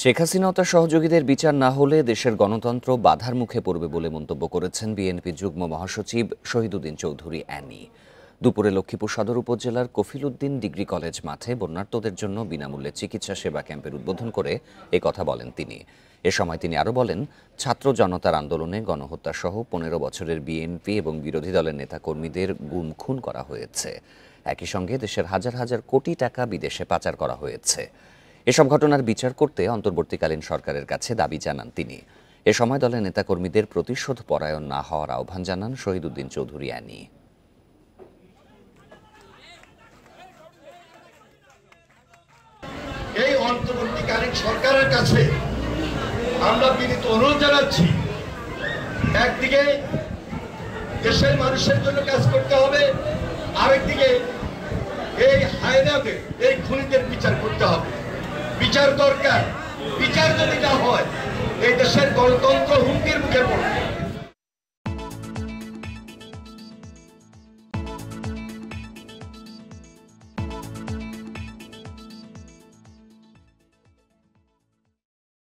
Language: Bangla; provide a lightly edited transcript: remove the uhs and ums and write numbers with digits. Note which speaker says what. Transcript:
Speaker 1: শেখ হাসিনা ও তার সহযোগীদের বিচার না হলে দেশের গণতন্ত্র বাধার মুখে পড়বে বলে মন্তব্য করেছেন বিএনপি যুগ্ম মহাসচিব শহীদুদ্দিন চৌধুরী অ্যানি। দুপুরে লক্ষ্মীপুর সদর উপজেলার কফিল উদ্দিন ডিগ্রি কলেজ মাঠে বন্যার্তদের জন্য বিনামূল্যে চিকিৎসা সেবা ক্যাম্পের উদ্বোধন করে এ কথা বলেন তিনি। এ সময় তিনি আরও বলেন, ছাত্র জনতার আন্দোলনে গণহত্যাসহ ১৫ বছরের বিএনপি এবং বিরোধী দলের নেতাকর্মীদের গুম খুন করা হয়েছে। একই সঙ্গে দেশের হাজার হাজার কোটি টাকা বিদেশে পাচার করা হয়েছে। এসব ঘটনার বিচার করতে অন্তর্বর্তীকালীন সরকারের কাছে দাবি জানান তিনি। এ সময় দলের নেতাকর্মীদের প্রতিশোধ পরায়ণ না হওয়ার আহ্বান জানান শহীদুদ্দিন চৌধুরী অ্যানি।
Speaker 2: এই অন্তর্বর্তীকালীন সরকারের কাছে আমরা বিনীত অনুরোধ জানাচ্ছি, একদিকে দেশের মানুষের জন্য কাজ করতে হবে, আরেকদিকে এই হায়নাদের, এই খুনিদের বিচার করতে হবে। বিচার দরকার। বিচার যদি না হয় এই দেশের গণতন্ত্র হুমকির মুখে পড়বে।